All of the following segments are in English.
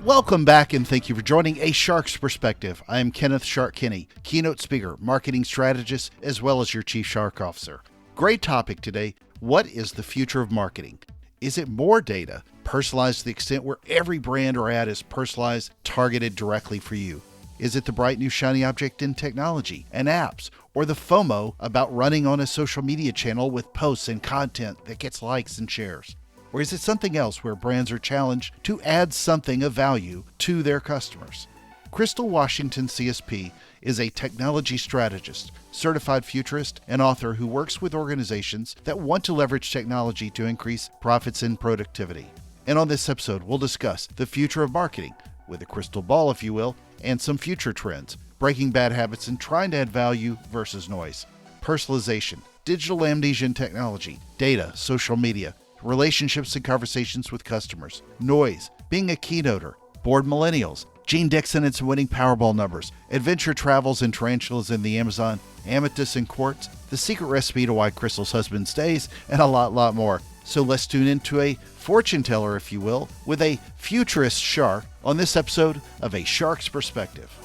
Welcome back and thank you for joining A Shark's Perspective. I am Kenneth Shark Kinney, keynote speaker, marketing strategist, as well as your chief shark officer. Great topic today. What is the future of marketing? Is it more data, personalized to the extent where every brand or ad is personalized, targeted directly for you? Is it the bright new shiny object in technology and apps, or the FOMO about running on a social media channel with posts and content that gets likes and shares? Or is it something else where brands are challenged to add something of value to their customers? Crystal Washington, CSP, is a technology strategist, certified futurist, and author who works with organizations that want to leverage technology to increase profits and productivity. And on this episode, we'll discuss the future of marketing, with a crystal ball, if you will, and some future trends, breaking bad habits and trying to add value versus noise, personalization, digital amnesia and technology, data, social media, relationships and conversations with customers, noise, being a keynoter, bored millennials, Gene Dixon and some winning Powerball numbers, adventure travels and tarantulas in the Amazon, amethyst and quartz, the secret recipe to why Crystal's husband stays, and a lot more. So let's tune into a fortune teller, if you will, with a futurist shark on this episode of A Shark's Perspective.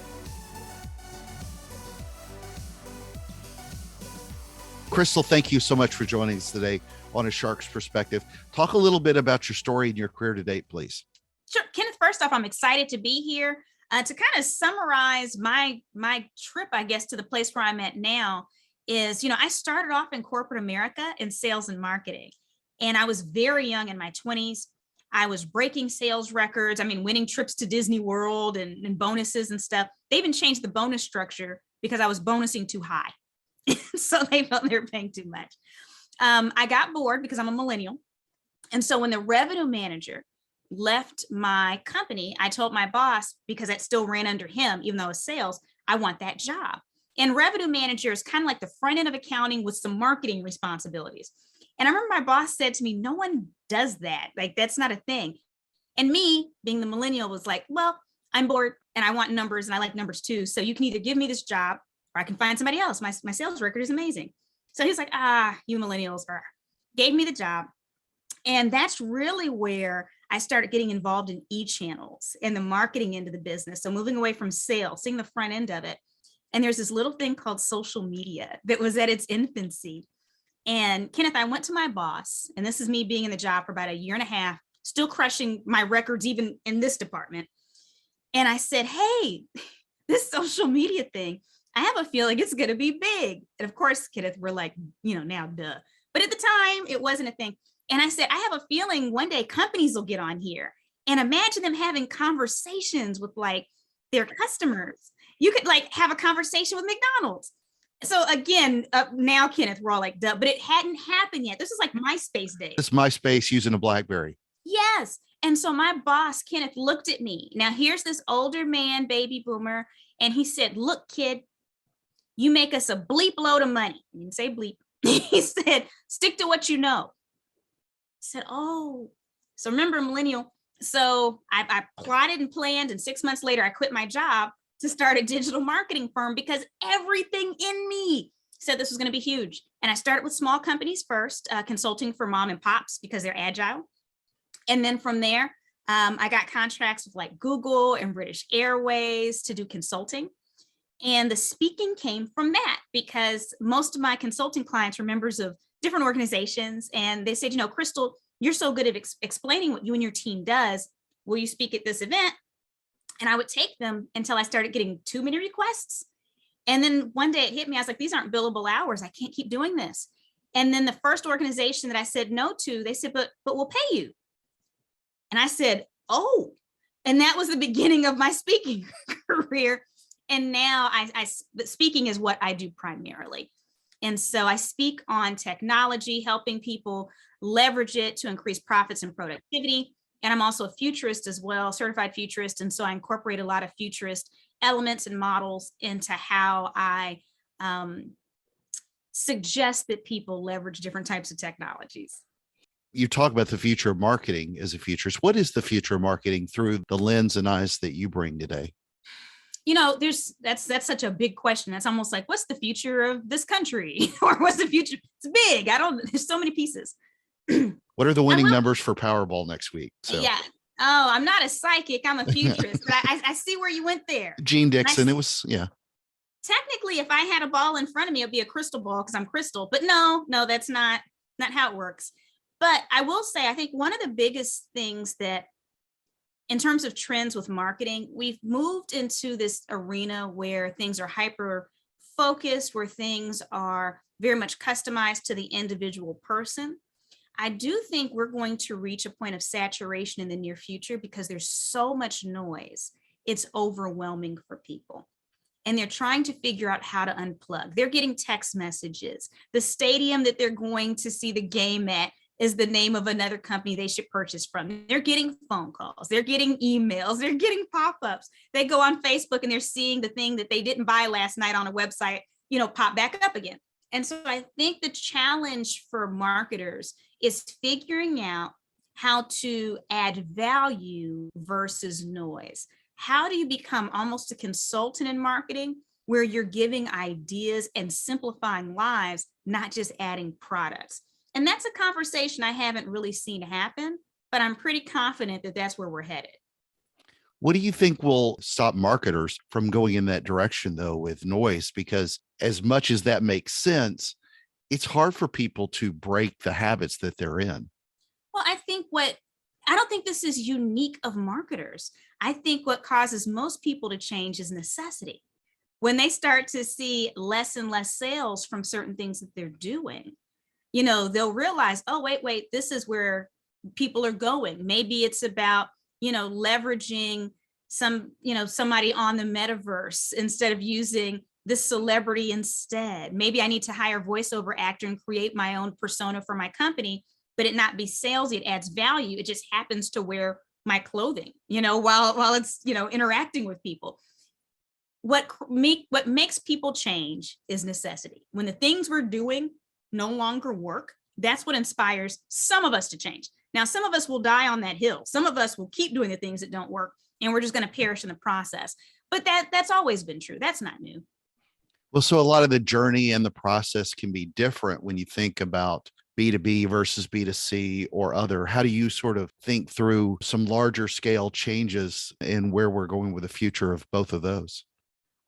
Crystal, thank you so much for joining us today on A Shark's Perspective. Talk a little bit about your story and your career to date, please. Sure. Kenneth, first off, I'm excited to be here to kind of summarize my trip, I guess, to the place where I'm at now is, I started off in corporate America in sales and marketing, and I was very young in my 20s. I was breaking sales records. Winning trips to Disney World and bonuses and stuff. They even changed the bonus structure because I was bonusing too high. So they felt they were paying too much. I got bored because I'm a millennial. And so when the revenue manager left my company, I told my boss, because it still ran under him, even though it was sales, I want that job. And revenue manager is kind of like the front end of accounting with some marketing responsibilities. And I remember my boss said to me, no one does that. Like, that's not a thing. And me, being the millennial, was like, well, I'm bored and I want numbers and I like numbers too. So you can either give me this job or I can find somebody else. My sales record is amazing. So he's like, you millennials, gave me the job. And that's really where I started getting involved in e-channels and the marketing end of the business. So moving away from sales, seeing the front end of it. And there's this little thing called social media that was at its infancy. And Kenneth, I went to my boss, and this is me being in the job for about a year and a half, still crushing my records, even in this department. And I said, hey, this social media thing, I have a feeling it's going to be big. And of course, Kenneth, we're like, now, duh. But at the time, it wasn't a thing. And I said, I have a feeling one day companies will get on here, and imagine them having conversations with like their customers. You could like have a conversation with McDonald's. So again, now, Kenneth, we're all like, duh, but it hadn't happened yet. This is like MySpace days. It's MySpace using a BlackBerry. Yes. And so my boss, Kenneth, looked at me. Now here's this older man, baby boomer. And he said, look, kid, you make us a bleep load of money. He didn't say bleep. He said, stick to what you know. I said, oh, so remember, millennial. So I plotted and planned, and 6 months later, I quit my job to start a digital marketing firm because everything in me said this was going to be huge. And I started with small companies first, consulting for mom and pops because they're agile. And then from there, I got contracts with like Google and British Airways to do consulting. And the speaking came from that because most of my consulting clients were members of different organizations. And they said, Crystal, you're so good at explaining what you and your team does. Will you speak at this event? And I would take them until I started getting too many requests. And then one day it hit me. I was like, these aren't billable hours. I can't keep doing this. And then the first organization that I said no to, they said, but we'll pay you. And I said, oh, and that was the beginning of my speaking career. And now speaking is what I do primarily. And so I speak on technology, helping people leverage it to increase profits and productivity. And I'm also a futurist as well, certified futurist. And so I incorporate a lot of futurist elements and models into how I suggest that people leverage different types of technologies. You talk about the future of marketing as a futurist. What is the future of marketing through the lens and eyes that you bring today? That's such a big question. That's almost like, what's the future of this country? Or what's the future? It's big. There's so many pieces. What are the winning numbers for Powerball next week? So. Yeah. Oh, I'm not a psychic. I'm a futurist, but I see where you went there. Gene And Dixon, it was, yeah. technically, if I had a ball in front of me, it'd be a crystal ball because I'm crystal. But no, that's not how it works. But I will say, I think one of the biggest things that, in terms of trends with marketing, we've moved into this arena where things are hyper focused, where things are very much customized to the individual person. I do think we're going to reach a point of saturation in the near future because there's so much noise. It's overwhelming for people. And they're trying to figure out how to unplug. They're getting text messages. The stadium that they're going to see the game at is the name of another company they should purchase from. They're getting phone calls, they're getting emails, they're getting pop-ups. They go on Facebook and they're seeing the thing that they didn't buy last night on a website, pop back up again. And so I think the challenge for marketers is figuring out how to add value versus noise. How do you become almost a consultant in marketing where you're giving ideas and simplifying lives, not just adding products? And that's a conversation I haven't really seen happen, but I'm pretty confident that that's where we're headed. What do you think will stop marketers from going in that direction, though, with noise? Because as much as that makes sense, it's hard for people to break the habits that they're in. Well, I don't think this is unique of marketers. I think what causes most people to change is necessity. When they start to see less and less sales from certain things that they're doing, they'll realize, oh, wait, this is where people are going. Maybe it's about, leveraging somebody on the metaverse instead of using this celebrity instead. Maybe I need to hire a voiceover actor and create my own persona for my company, but it not be salesy. It adds value. It just happens to wear my clothing, while it's, interacting with people. What makes people change is necessity. When the things we're doing no longer work, that's what inspires some of us to change. Now, some of us will die on that hill. Some of us will keep doing the things that don't work, and we're just going to perish in the process. But that's always been true. That's not new. Well, so a lot of the journey and the process can be different when you think about B2B versus B2C or other. How do you sort of think through some larger scale changes in where we're going with the future of both of those?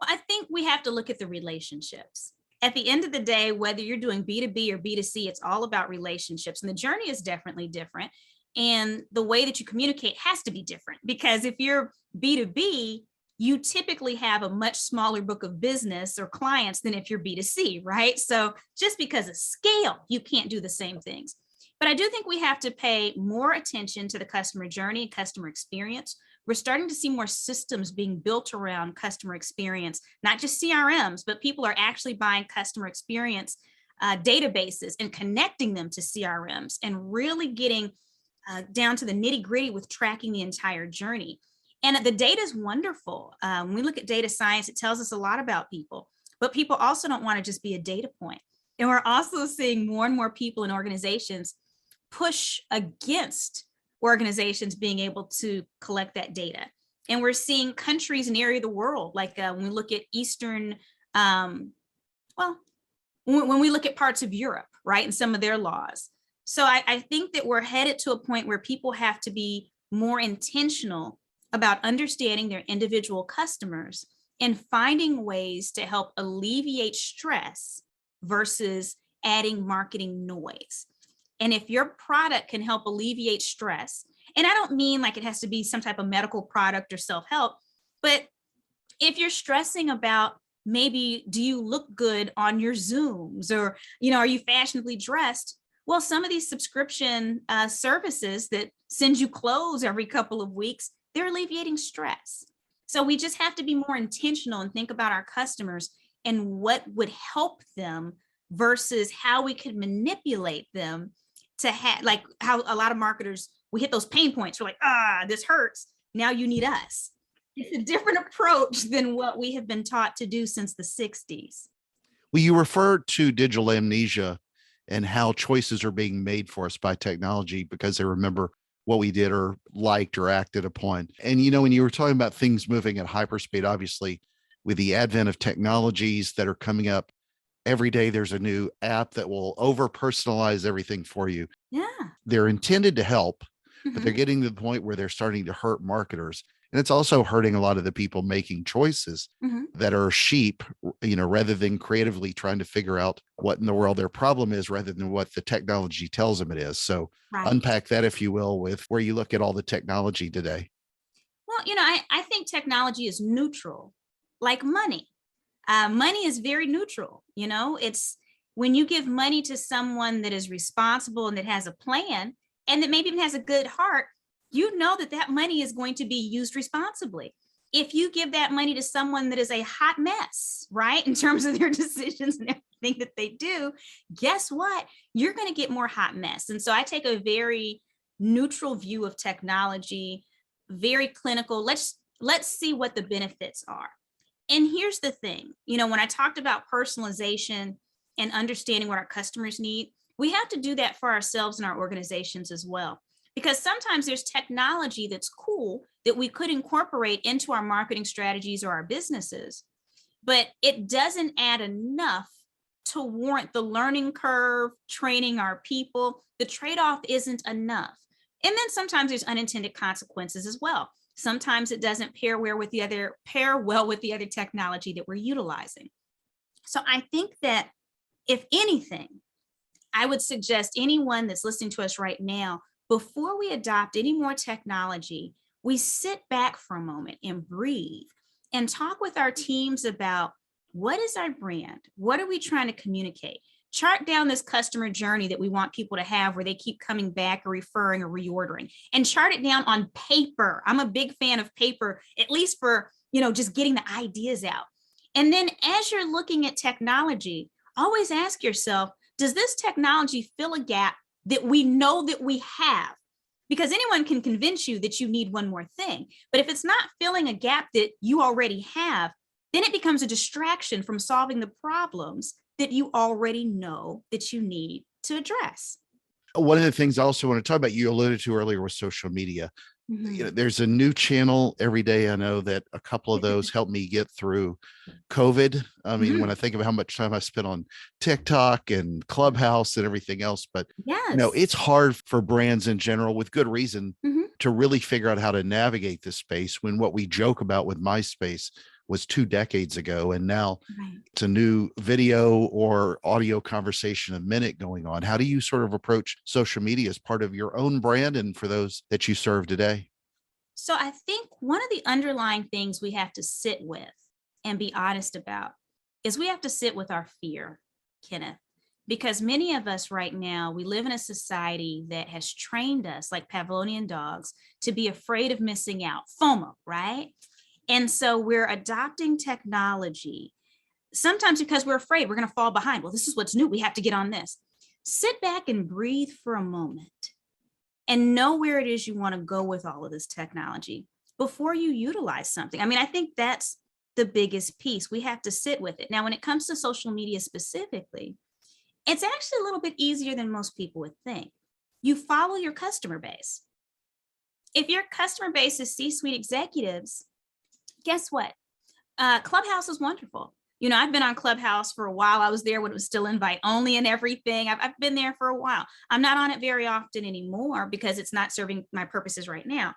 Well, I think we have to look at the relationships. At the end of the day, whether you're doing B2B or B2C, it's all about relationships. And the journey is definitely different. And the way that you communicate has to be different because if you're B2B, you typically have a much smaller book of business or clients than if you're B2C, right? So just because of scale, you can't do the same things. But I do think we have to pay more attention to the customer journey and customer experience. We're starting to see more systems being built around customer experience, not just CRMs, but people are actually buying customer experience databases and connecting them to CRMs and really getting down to the nitty gritty with tracking the entire journey. And the data is wonderful. When we look at data science, it tells us a lot about people, but people also don't want to just be a data point. And we're also seeing more and more people in organizations push against organizations being able to collect that data. And we're seeing countries in the area of the world, like when we look at when we look at parts of Europe, right, and some of their laws. So I think that we're headed to a point where people have to be more intentional about understanding their individual customers and finding ways to help alleviate stress versus adding marketing noise. And if your product can help alleviate stress, and I don't mean like it has to be some type of medical product or self-help, but if you're stressing about maybe do you look good on your Zooms or, are you fashionably dressed? Well, some of these subscription services that send you clothes every couple of weeks, they're alleviating stress. So we just have to be more intentional and think about our customers and what would help them versus how we could manipulate them to have, like how a lot of marketers, we hit those pain points. We're like, this hurts. Now you need us. It's a different approach than what we have been taught to do since the 60s. Well, you referred to digital amnesia and how choices are being made for us by technology because they remember what we did or liked or acted upon. And, when you were talking about things moving at hyperspeed, obviously, with the advent of technologies that are coming up every day, there's a new app that will over personalize everything for you. Yeah. They're intended to help, but they're Mhm. getting to the point where they're starting to hurt marketers. And it's also hurting a lot of the people making choices Mhm. that are sheep, rather than creatively trying to figure out what in the world their problem is rather than what the technology tells them it is. So Right. unpack that, if you will, with where you look at all the technology today. Well, I think technology is neutral, like money. Money is very neutral. It's when you give money to someone that is responsible and that has a plan and that maybe even has a good heart, you know that that money is going to be used responsibly. If you give that money to someone that is a hot mess, right, in terms of their decisions and everything that they do, guess what? You're going to get more hot mess. And so I take a very neutral view of technology, very clinical. Let's see what the benefits are. And here's the thing, when I talked about personalization and understanding what our customers need, we have to do that for ourselves and our organizations as well. Because sometimes there's technology that's cool that we could incorporate into our marketing strategies or our businesses, but it doesn't add enough to warrant the learning curve, training our people. The trade off isn't enough. And then sometimes there's unintended consequences as well. Sometimes it doesn't pair well with the other technology that we're utilizing. So I think that if anything, I would suggest anyone that's listening to us right now, before we adopt any more technology, we sit back for a moment and breathe and talk with our teams about what is our brand? What are we trying to communicate? Chart down this customer journey that we want people to have where they keep coming back or referring or reordering, and chart it down on paper. I'm a big fan of paper, at least for, just getting the ideas out. And then as you're looking at technology, always ask yourself, does this technology fill a gap that we know that we have? Because anyone can convince you that you need one more thing. But if it's not filling a gap that you already have, then it becomes a distraction from solving the problems that you already know that you need to address. One of the things I also want to talk about, you alluded to earlier, was social media. Mhm. There's a new channel every day. I know that a couple of those helped me get through COVID. I mean, when I Mhm. think of how much time I spent on TikTok and Clubhouse and everything else, but Yes. it's hard for brands in general, with good reason, Mhm. to really figure out how to navigate this space, when what we joke about with MySpace was 2 decades ago. And now Right. it's a new video or audio conversation a minute going on. How do you sort of approach social media as part of your own brand and for those that you serve today? So I think one of the underlying things we have to sit with and be honest about is we have to sit with our fear, Kenneth, because many of us right now, we live in a society that has trained us like Pavlovian dogs to be afraid of missing out, FOMO, right? And so we're adopting technology sometimes because we're afraid we're going to fall behind. Well, this is what's new. We have to get on this. Sit back and breathe for a moment and know where it is you want to go with all of this technology before you utilize something. I mean, I think that's the biggest piece. We have to sit with it. Now, when it comes to social media specifically, it's actually a little bit easier than most people would think. You follow your customer base. If your customer base is C suite executives, guess what? Clubhouse is wonderful. I've been on Clubhouse for a while. I was there when it was still invite only and everything. I've been there for a while. I'm not on it very often anymore because it's not serving my purposes right now.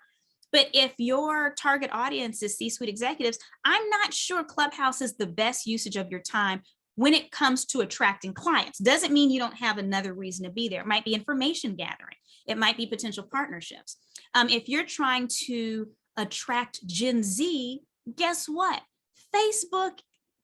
But if your target audience is C suite executives, I'm not sure Clubhouse is the best usage of your time when it comes to attracting clients. Doesn't mean you don't have another reason to be there. It might be information gathering, it might be potential partnerships. If you're trying to attract Gen Z, guess what? Facebook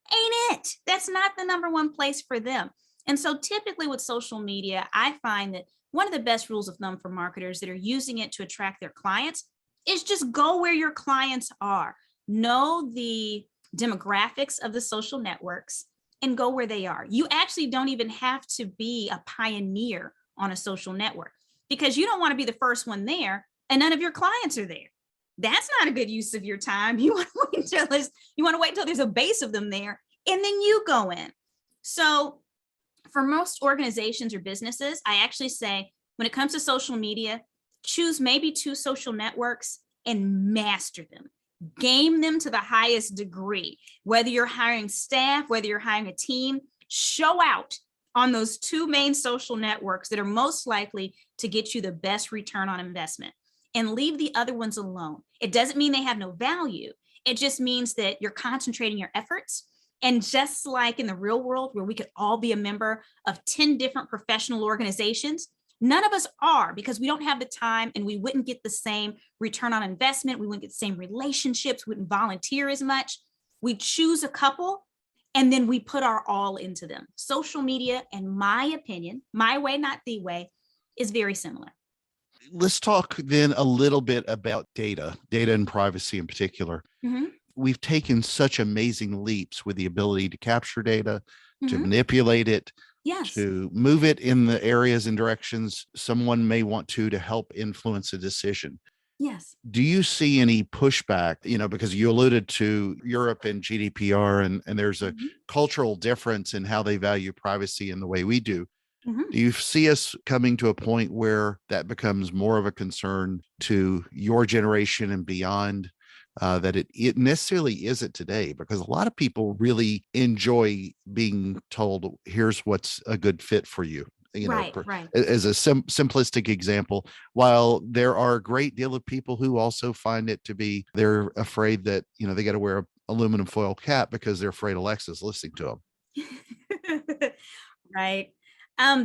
ain't it. That's not the number one place for them. And so typically with social media, I find that one of the best rules of thumb for marketers that are using it to attract their clients is just go where your clients are. Know the demographics of the social networks and go where they are. You actually don't even have to be a pioneer on a social network because you don't want to be the first one there and none of your clients are there. That's not a good use of your time. You want to wait until there's a base of them there and then you go in. So for most organizations or businesses, I actually say when it comes to social media, choose maybe 2 social networks and master them. Game them to the highest degree. Whether you're hiring staff, whether you're hiring a team, show out on those 2 main social networks that are most likely to get you the best return on investment. and leave the other ones alone. It doesn't mean they have no value. It just means that you're concentrating your efforts. And just like in the real world, where we could all be a member of 10 different professional organizations, none of us are, because we don't have the time, and we wouldn't get the same return on investment. We wouldn't get the same relationships. We wouldn't volunteer as much. We choose a couple, and then we put our all into them. Social media, in my opinion, my way, not the way, is very similar. Let's talk then a little bit about data and privacy in particular. Mhm, We've taken such amazing leaps with the ability to capture data, to mhm. manipulate it, Yes. to move it in the areas and directions someone may want to help influence a decision. Yes. Do you see any pushback, because you alluded to Europe and GDPR, and there's a Mhm, cultural difference in how they value privacy and the way we do. mhm. Do you see us coming to a point where that becomes more of a concern to your generation and beyond, that it necessarily isn't today? Because a lot of people really enjoy being told, here's what's a good fit for you. Right, right. As a simplistic example, while there are a great deal of people who also find it to be, they're afraid that, they got to wear a aluminum foil cap because they're afraid Alexa's listening to them. Right.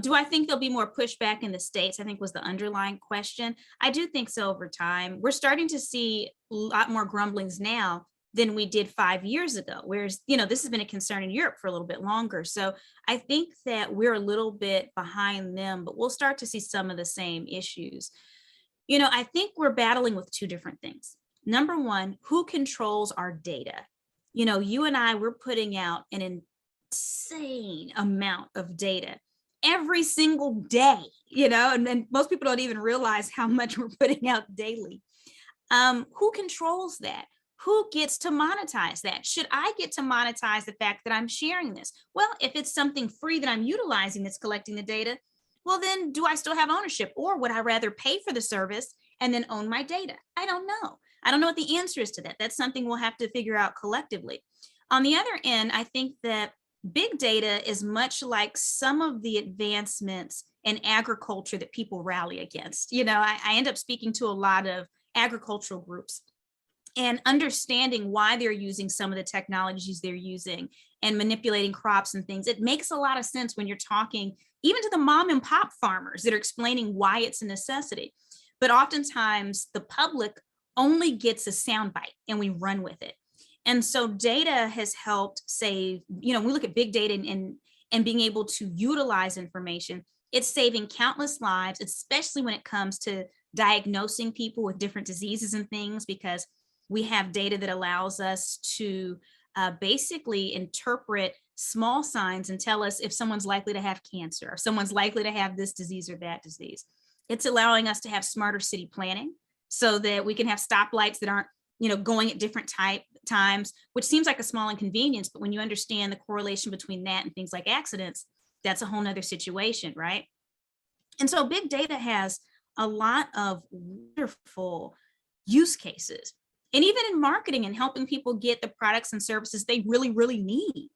Do I think there'll be more pushback in the States? I think was the underlying question. I do think so over time. We're starting to see a lot more grumblings now than we did 5 years ago, whereas, this has been a concern in Europe for a little bit longer. So I think that we're a little bit behind them, but we'll start to see some of the same issues. I think we're battling with two different things. Number one, who controls our data? You and I, we're putting out an insane amount of data every single day, and most people don't even realize how much we're putting out daily. Who controls that? Who gets to monetize that? Should I get to monetize the fact that I'm sharing this? Well, if it's something free that I'm utilizing that's collecting the data, well, then do I still have ownership, or would I rather pay for the service and then own my data? I don't know. I don't know what the answer is to that. That's something we'll have to figure out collectively. On the other end, I think that big data is much like some of the advancements in agriculture that people rally against. I end up speaking to a lot of agricultural groups and understanding why they're using some of the technologies they're using and manipulating crops and things. It makes a lot of sense when you're talking even to the mom and pop farmers that are explaining why it's a necessity. But oftentimes the public only gets a soundbite and we run with it. And so data has helped save, we look at big data and being able to utilize information, it's saving countless lives, especially when it comes to diagnosing people with different diseases and things, because we have data that allows us to basically interpret small signs and tell us if someone's likely to have cancer or someone's likely to have this disease or that disease. It's allowing us to have smarter city planning so that we can have stoplights that aren't, going at different times, which seems like a small inconvenience. But when you understand the correlation between that and things like accidents, that's a whole nother situation, right? And so big data has a lot of wonderful use cases. And even in marketing and helping people get the products and services they really, really need.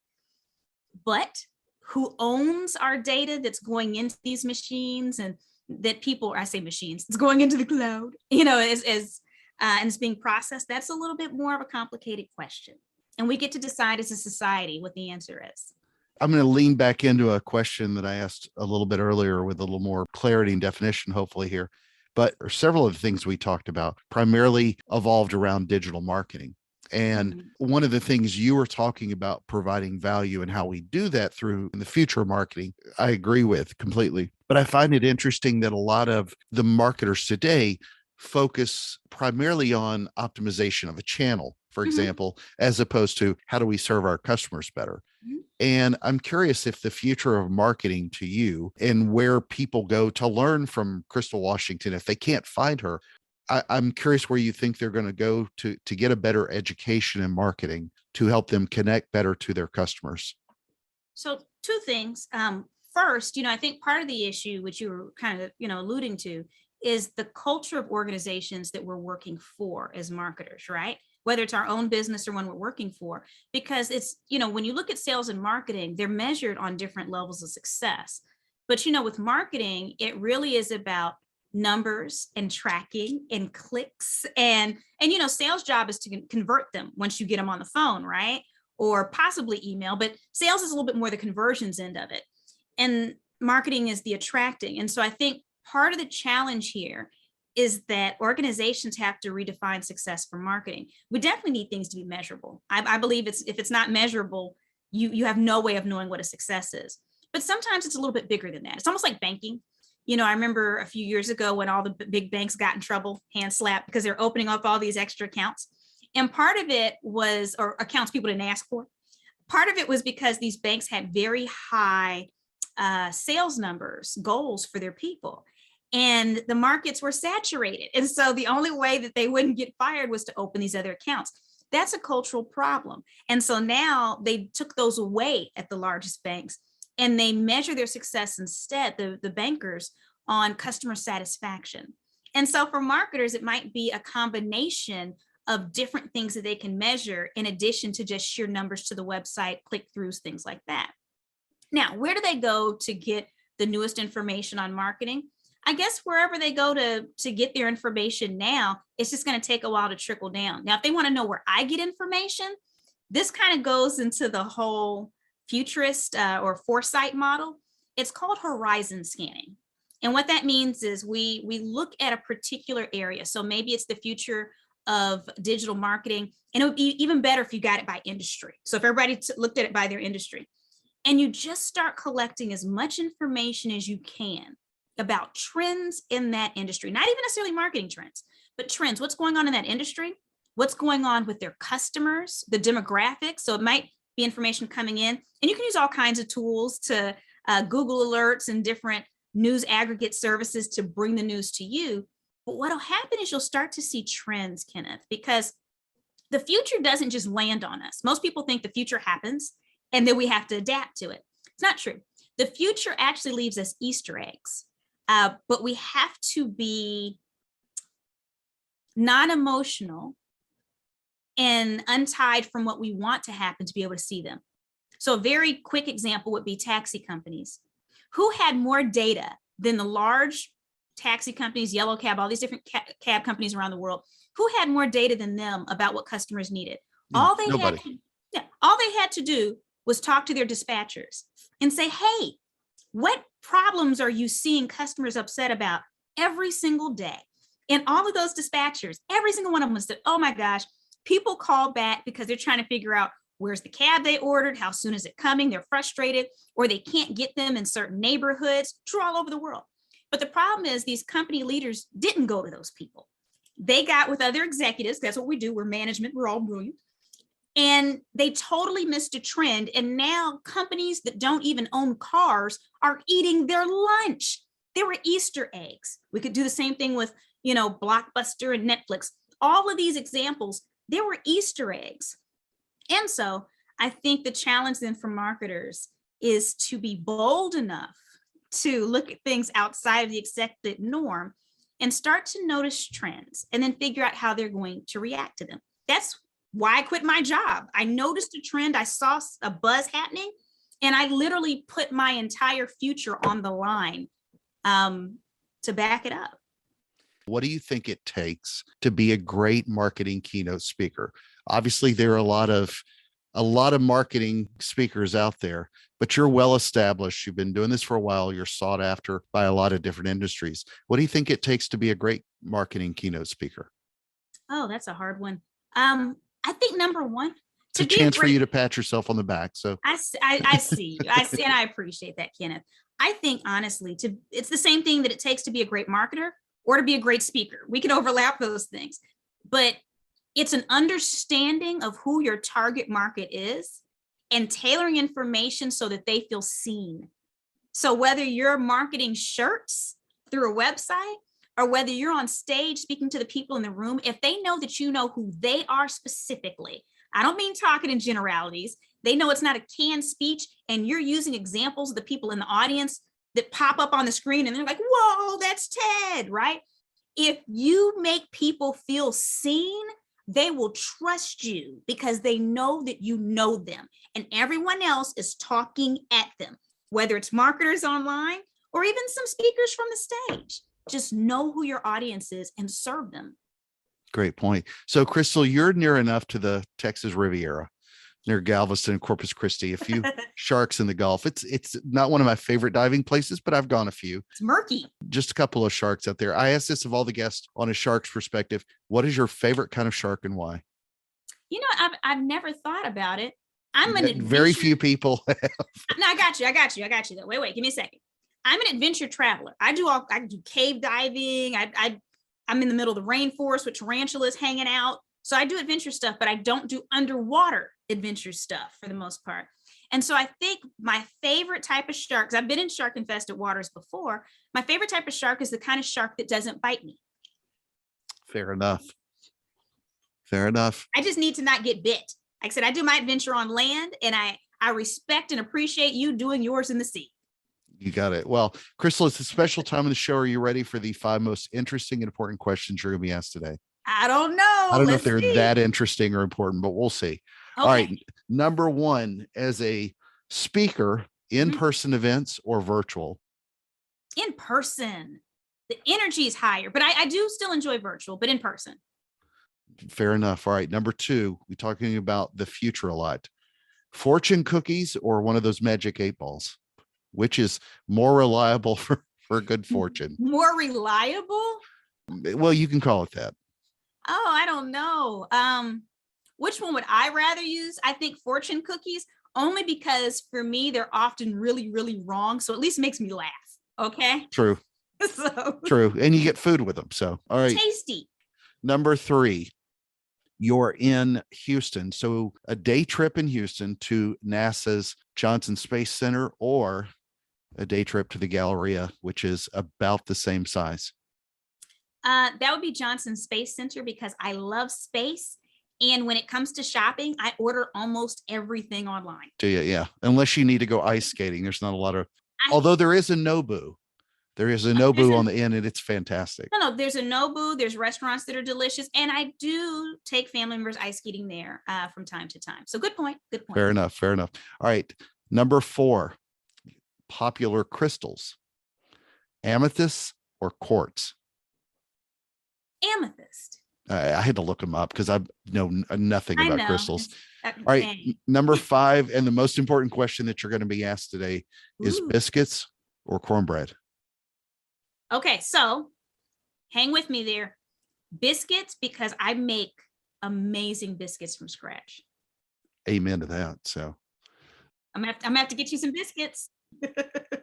But who owns our data that's going into these machines, and that people, I say machines, it's going into the cloud, and it's being processed? That's a little bit more of a complicated question. And we get to decide as a society what the answer is. I'm going to lean back into a question that I asked a little bit earlier with a little more clarity and definition, hopefully here. But several of the things we talked about primarily evolved around digital marketing. And Mhm. one of the things you were talking about, providing value and how we do that through in the future of marketing, I agree with completely. But I find it interesting that a lot of the marketers today focus primarily on optimization of a channel, for Mhm. example, as opposed to how do we serve our customers better. Mhm. And I'm curious if the future of marketing to you and where people go to learn from Crystal Washington, if they can't find her, I'm curious where you think they're going to go to get a better education in marketing to help them connect better to their customers. So two things. First, I think part of the issue, which you were kind of, alluding to, is the culture of organizations that we're working for as marketers, right? Whether it's our own business or one we're working for, because it's, when you look at sales and marketing, they're measured on different levels of success. But, with marketing, it really is about numbers and tracking and clicks and sales job is to convert them once you get them on the phone, right? Or possibly email, but sales is a little bit more the conversions end of it. And marketing is the attracting. And so I think part of the challenge here is that organizations have to redefine success for marketing. We definitely need things to be measurable. I believe if it's not measurable, you have no way of knowing what a success is. But sometimes it's a little bit bigger than that. It's almost like banking. I remember a few years ago when all the big banks got in trouble, hand slapped, because they're opening up all these extra accounts. And part of it was, or accounts people didn't ask for. Part of it was because these banks had very high sales numbers, goals for their people. And the markets were saturated. And so the only way that they wouldn't get fired was to open these other accounts. That's a cultural problem. And so now they took those away at the largest banks and they measure their success instead, the bankers, on customer satisfaction. And so for marketers, it might be a combination of different things that they can measure in addition to just sheer numbers to the website, click-throughs, things like that. Now, where do they go to get the newest information on marketing? I guess wherever they go to get their information now, it's just going to take a while to trickle down. Now, if they want to know where I get information, this kind of goes into the whole futurist or foresight model. It's called horizon scanning. And what that means is we look at a particular area. So maybe it's the future of digital marketing, and it would be even better if you got it by industry. So if everybody looked at it by their industry, and you just start collecting as much information as you can about trends in that industry, not even necessarily marketing trends, but trends, what's going on in that industry, what's going on with their customers, the demographics. So it might be information coming in, and you can use all kinds of tools to Google alerts and different news aggregate services to bring the news to you. But what'll happen is you'll start to see trends, Kenneth, because the future doesn't just land on us. Most people think the future happens and then we have to adapt to it. It's not true. The future actually leaves us Easter eggs, but we have to be non-emotional and untied from what we want to happen to be able to see them. So a very quick example would be taxi companies. Who had more data than the large taxi companies, yellow cab, all these different cab companies around the world? Who had more data than them about what customers needed? Nobody. All they had to do was talk to their dispatchers and say, hey, what problems are you seeing customers upset about every single day? And all of those dispatchers, every single one of them said, oh my gosh, people call back because they're trying to figure out where's the cab they ordered, how soon is it coming, they're frustrated, or they can't get them in certain neighborhoods, true all over the world. But the problem is these company leaders didn't go to those people. They got with other executives. That's what we do. We're management. We're all brilliant. And they totally missed a trend. And now companies that don't even own cars are eating their lunch. There were Easter eggs. We could do the same thing with, Blockbuster and Netflix. All of these examples, there were Easter eggs. And so I think the challenge then for marketers is to be bold enough to look at things outside of the accepted norm and start to notice trends and then figure out how they're going to react to them. That's why I quit my job. I noticed a trend, I saw a buzz happening, and I literally put my entire future on the line to back it up. What do you think it takes to be a great marketing keynote speaker? Obviously, there are a lot of marketing speakers out there, but you're well established. You've been doing this for a while. You're sought after by a lot of different industries. What do you think it takes to be a great marketing keynote speaker? Oh, that's a hard one. I think number one, it's a chance for you to pat yourself on the back. So I see you. I see, and I appreciate that, Kenneth. I think honestly, it's the same thing that it takes to be a great marketer or to be a great speaker. We can overlap those things, but it's an understanding of who your target market is and tailoring information so that they feel seen. So whether you're marketing shirts through a website or whether you're on stage speaking to the people in the room, if they know that you know who they are specifically, I don't mean talking in generalities. They know it's not a canned speech and you're using examples of the people in the audience that pop up on the screen and they're like, whoa, that's Ted, right? If you make people feel seen, they will trust you because they know that you know them and everyone else is talking at them, whether it's marketers online or even some speakers from the stage. just know who your audience is and serve them. Great point. So, Crystal, you're near enough to the Texas Riviera, near Galveston and Corpus Christi. A few sharks in the Gulf. It's not one of my favorite diving places, but I've gone a few. It's murky. Just a couple of sharks out there. I asked this of all the guests on a shark's perspective. What is your favorite kind of shark and why? You know, I've never thought about it. I'm an Very few people have. No, I got you. Wait, give me a second. I'm an adventure traveler. I do cave diving. I'm in the middle of the rainforest with tarantulas hanging out. So I do adventure stuff, but I don't do underwater adventure stuff for the most part. And so I think my favorite type of shark, because I've been in shark infested waters before, my favorite type of shark is the kind of shark that doesn't bite me. Fair enough. I just need to not get bit. Like I said, I do my adventure on land, and I respect and appreciate you doing yours in the sea. You got it. Well, Crystal, it's a special time of the show. Are you ready for the 5 most interesting and important questions you're going to be asked today? I don't know. I don't know if they're that interesting or important, but we'll see. Okay. All right. Number 1, as a speaker, in-person events or virtual? In person. The energy is higher, but I do still enjoy virtual, but in person. Fair enough. All right. Number 2, we're talking about the future a lot. Fortune cookies or one of those magic 8 balls? Which is more reliable for good fortune? More reliable? Well, you can call it that. Oh, I don't know. Which one would I rather use? I think fortune cookies, only because for me, they're often really, really wrong. So at least it makes me laugh. Okay. True. True. And you get food with them. So, all right. Tasty. Number 3, you're in Houston. So a day trip in Houston to NASA's Johnson Space Center, or a day trip to the Galleria, which is about the same size. That would be Johnson Space Center, because I love space. And when it comes to shopping, I order almost everything online. Do you? Yeah. Unless you need to go ice skating. There's not a lot of, although there is a Nobu. There is a Nobu on the end, and it's fantastic. No, there's a Nobu. There's restaurants that are delicious. And I do take family members ice skating there from time to time. So good point. Fair enough. All right. Number 4, popular crystals. Amethyst or quartz? Amethyst. I had to look them up because I know nothing about crystals. All right. Number 5, and the most important question that you're going to be asked today is biscuits or cornbread? Okay, so hang with me there. Biscuits, because I make amazing biscuits from scratch. Amen to that. So I'm gonna have to get you some biscuits.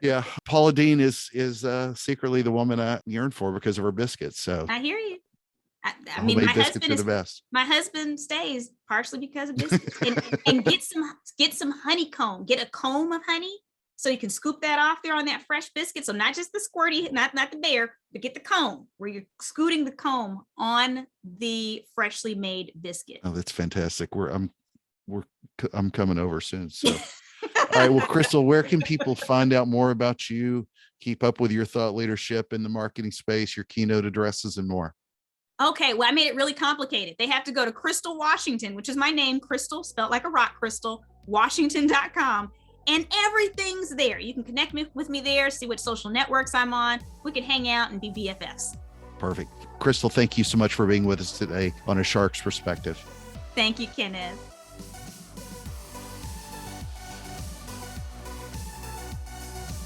Yeah, Paula Dean is secretly the woman I yearn for because of her biscuits. So I hear you. I mean, my husband is the best. My husband stays partially because of biscuits. and get some honeycomb. Get a comb of honey, so you can scoop that off there on that fresh biscuit. So not just the squirty, not the bear, but get the comb where you're scooting the comb on the freshly made biscuit. Oh, that's fantastic. I'm coming over soon. So, all right. Well, Crystal, where can people find out more about you, keep up with your thought leadership in the marketing space, your keynote addresses, and more? Okay, well, I made it really complicated. They have to go to Crystal Washington, which is my name, Crystal, spelled like a rock crystal, Washington.com. And everything's there. You can connect with me there, see what social networks I'm on. We can hang out and be BFFs. Perfect. Crystal, thank you so much for being with us today on A Shark's Perspective. Thank you, Kenneth.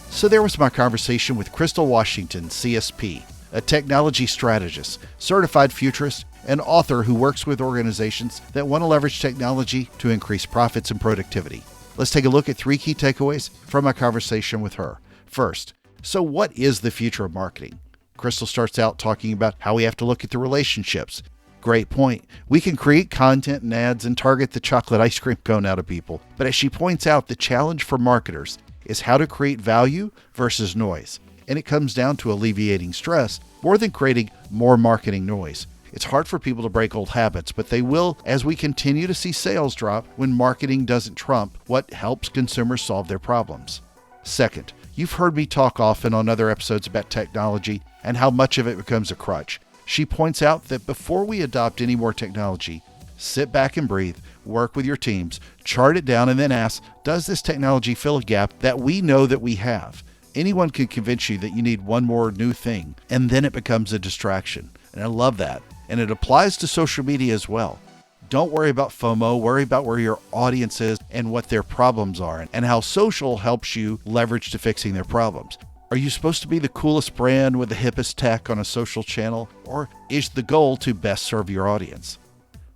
So there was my conversation with Crystal Washington, CSP, a technology strategist, certified futurist, and author who works with organizations that want to leverage technology to increase profits and productivity. Let's take a look at 3 key takeaways from my conversation with her. First, so what is the future of marketing? Crystal starts out talking about how we have to look at the relationships. Great point. We can create content and ads and target the chocolate ice cream cone out of people. But as she points out, the challenge for marketers is how to create value versus noise. And it comes down to alleviating stress more than creating more marketing noise. It's hard for people to break old habits, but they will as we continue to see sales drop when marketing doesn't trump what helps consumers solve their problems. Second, you've heard me talk often on other episodes about technology and how much of it becomes a crutch. She points out that before we adopt any more technology, sit back and breathe, work with your teams, chart it down, and then ask, does this technology fill a gap that we know that we have? Anyone can convince you that you need one more new thing, and then it becomes a distraction. And I love that. And it applies to social media as well. Don't worry about FOMO, worry about where your audience is and what their problems are, and how social helps you leverage to fixing their problems. Are you supposed to be the coolest brand with the hippest tech on a social channel, or is the goal to best serve your audience?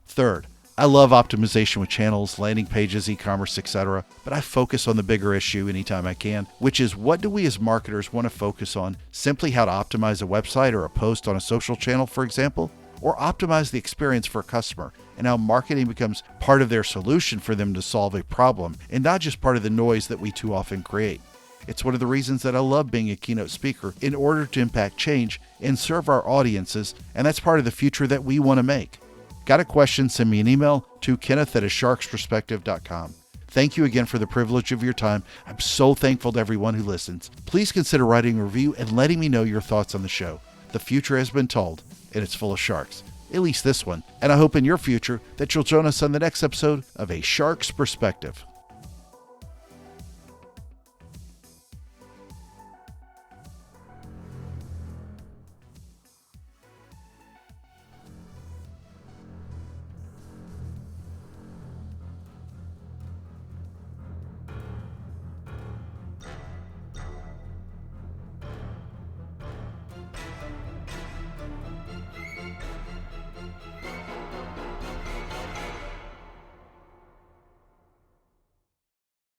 Third, I love optimization with channels, landing pages, e-commerce, etc., but I focus on the bigger issue anytime I can, which is what do we as marketers want to focus on? Simply how to optimize a website or a post on a social channel, for example, or optimize the experience for a customer and how marketing becomes part of their solution for them to solve a problem and not just part of the noise that we too often create. It's one of the reasons that I love being a keynote speaker in order to impact change and serve our audiences, and that's part of the future that we want to make. Got a question? Send me an email to kenneth@asharksperspective.com. Thank you again for the privilege of your time. I'm so thankful to everyone who listens. Please consider writing a review and letting me know your thoughts on the show. The future has been told, and it's full of sharks. At least this one. And I hope in your future that you'll join us on the next episode of A Shark's Perspective.